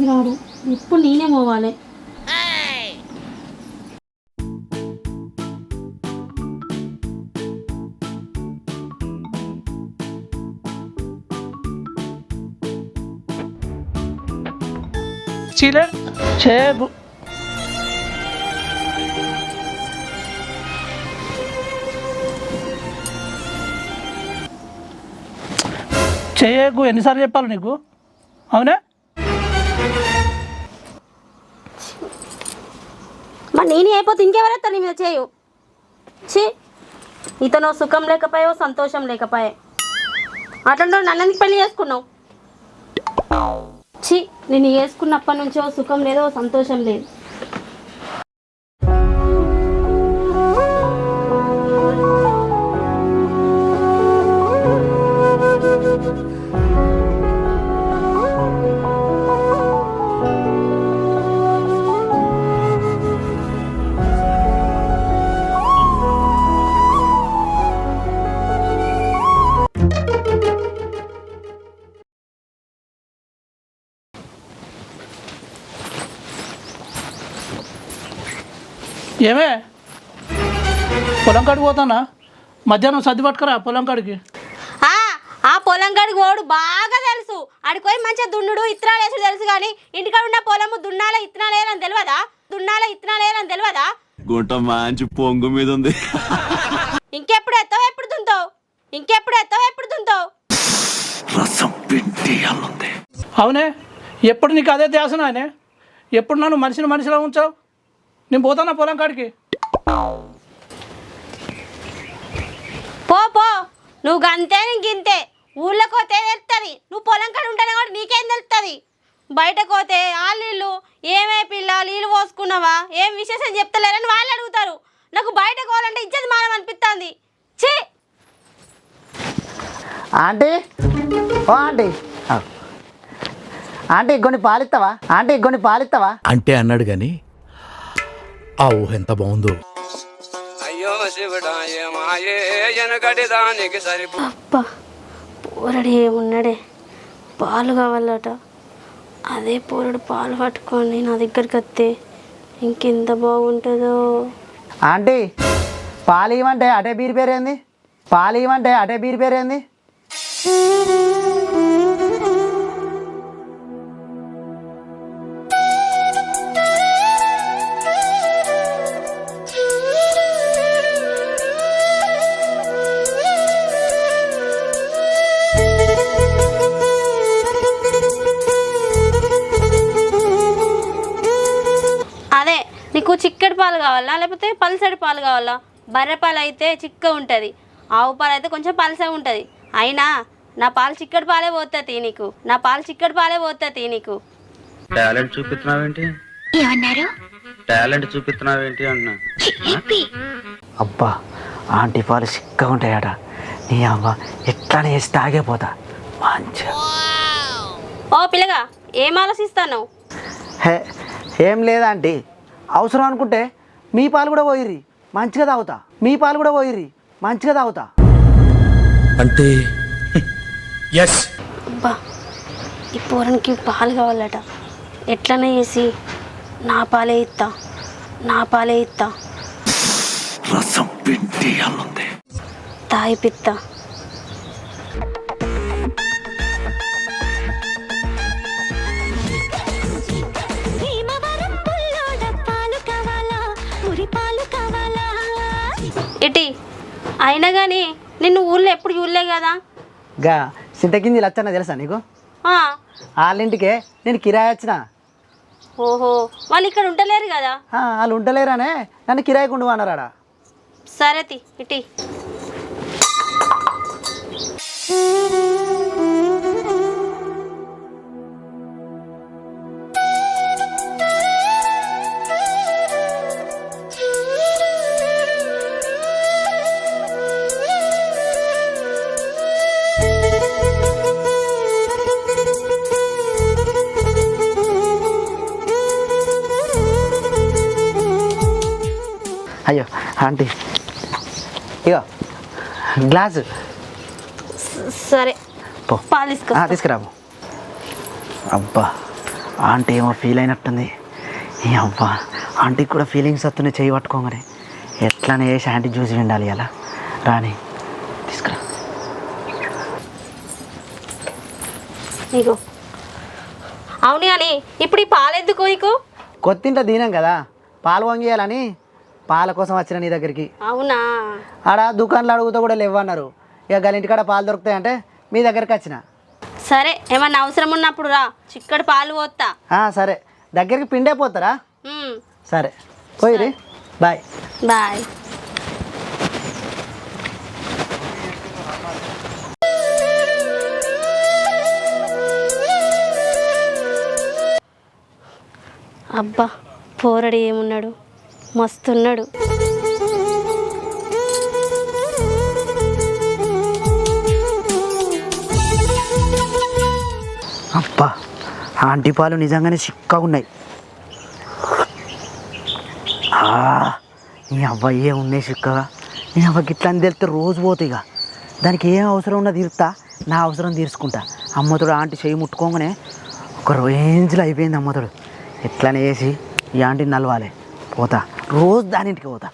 రాడు, ఇప్పుడు నేనే పోవాలి. చీలే చేపు చేయకు, ఎన్నిసార్లు చెప్పాలి నీకు? అవునా? మరి నేను అయిపోతే ఇంకెవరైతే నీ మీద చేయు. ఛీ, ఇతను సుఖం లేకపోయావు, సంతోషం లేకపోయా, అట్లా నన్ను పెళ్లి చేసుకున్నావు. ఛీ, నేను వేసుకున్నప్పటి నుంచో సుఖం లేదో సంతోషం లేదు. ఏమే పొలం కాడికి పోతానా? మధ్యాహ్నం సర్ది పట్టుకురా పొలం కాడికి. ఆ పొలం కాడికి పోడు బాగా తెలుసు. ఆడికి పోయి మంచిగా దున్నుడు ఇత్తనాలు వేసుడు తెలుసు, కానీ ఇంటికాడ ఉన్న పొలము దున్నాల ఇత్తనాలు వేయాలని తెలియదా? తెలియదా? గుంట మంచి పొంగు మీద ఉంది. ఇంకెప్పుడు ఎత్తావు, ఎప్పుడు దుంతావు? రసం పిండి అల్లుంది. అవునే, ఎప్పుడు నీకు అదే ధ్యాసనానే? ఎప్పుడు నన్ను మనిషిలో ఉంచావు? నేను పోతానా పొలం కాడికి? పో పో, నువ్వు గంతే ఇంతే. ఊళ్ళోకి పోతే తెలుస్తుంది, నువ్వు పొలం కాడ ఉంటానే కూడా నీకేం తెలుస్తుంది? బయటకు పోతే వాళ్ళు ఏమే పిల్ల నీళ్ళు పోసుకున్నావా, ఏం విశేషం చెప్తలేరని వాళ్ళు అడుగుతారు. నాకు బయటకు పోవాలంటే ఇజ్జత్ మానం అనిపిస్తుంది. ఛీ! ఆంటీ, ఓ ఆంటీ, ఆంటీ కొన్ని పాలిస్తావా? అంటే అన్నాడు కానీ ఆ ఊహ ఎంత బాగుందో. అబ్బా, పోరడు ఏమున్నాడే, పాలు కావాలట. అదే పోరడు పాలు పట్టుకొని నా దగ్గరికి వస్తే ఇంకెంత బాగుంటుందో. ఆంటీ, పాలు ఇవ్వమంటే అటే బీరి పేరేంది? అదే నీకు చిక్కటి పాలు కావాలా లేకపోతే పల్సడి పాలు కావాలా? బర్రె పాలు అయితే చిక్క ఉంటుంది, ఆవు పాలు అయితే కొంచెం పలసగా ఉంటుంది. అయినా నా పాలు చిక్కటి పాలే పోతుంది నీకు. టాలెంట్ చూపిస్తున్నావేంటి అన్నా? అబ్బా, ఆంటీ పాలు చిక్కగా ఉంటాయట. నీ అవ్వ ఎట్లానే వేసి తాగేపోతా మంచిగా. ఓ పిల్లగా, ఏం ఆలోచిస్తాను? ఏం లేదంటీ, అవసరం అనుకుంటే మీ పాలు కూడా పోయిర్రి, మంచిగా తాగుతా. అంటే ఎస్. అబ్బా, ఈ పూరానికి పాలు కావాలట. ఎట్లనే చేసి నా పాలే ఇత్తా. రసం పిండి అల్లుంది. తాగిపిత్తా. ఇటీ అయినా కానీ నిన్ను ఊళ్ళో ఎప్పుడు చూడలే కదా. గా సింతకింది లచ్చన్న తెలుసా నీకు? వాళ్ళింటికే నేను కిరాయి వచ్చిన. ఓహో, వాళ్ళు ఇక్కడ ఉండలేరు కదా? వాళ్ళు ఉండలేరనే నన్ను కిరాయికి ఉండు అన్నారాడా. సరే ఇటీ. అయ్యో ఆంటీ, ఇగో గ్లాసు. సరే, పాలు తీసుకురాము. అబ్బా, ఆంటీ ఏమో ఫీల్ అయినట్టుంది. ఈ అవ్వ ఆంటీకి కూడా ఫీలింగ్స్ వస్తున్నాయి చేయి పట్టుకోగానే. ఎట్లానే వేసి ఆంటీ చూసి విండాలి అలా. రాని తీసుకురా. నీకు అవును కానీ ఇప్పుడు ఈ పాలు ఎందుకు నీకు? కొత్తింట దీనం కదా, పాలు వంగేయాలని పాల కోసం వచ్చిన నీ దగ్గరికి. అవునా? ఆడ దుకాణంలో అడుగుతూ కూడా లేవన్నారు. ఇక గలింటికాడ పాలు దొరుకుతాయంటే మీ దగ్గరికి వచ్చిన. సరే ఏమన్నా అవసరం ఉన్నప్పుడు రా, చిక్కడి పాలు పోతా. సరే, దగ్గరికి పిండే పోతారా? సరే పోయిరి. Bye bye. అబ్బా పోరడు ఏమున్నాడు, మస్తున్నాడు. అబ్బా ఆంటీ పాలు నిజంగానే చిక్కగా ఉన్నాయి. నీ అవ్వయ్యే ఉన్నాయి చిక్కగా. నీ అవ్వ గిట్లా అని తెలిస్తే రోజు పోతాయి. ఇక దానికి ఏం అవసరం ఉన్నా తీరుతా, నా అవసరం తీర్చుకుంటా. అమ్మతోడు ఆంటీ చేయి ముట్టుకోగానే ఒక రేంజ్లో అయిపోయింది అమ్మతోడు. ఎట్లానే వేసి ఈ ఆంటీని నలవాలి. పోతా, రోజు దానింటికి పోతా.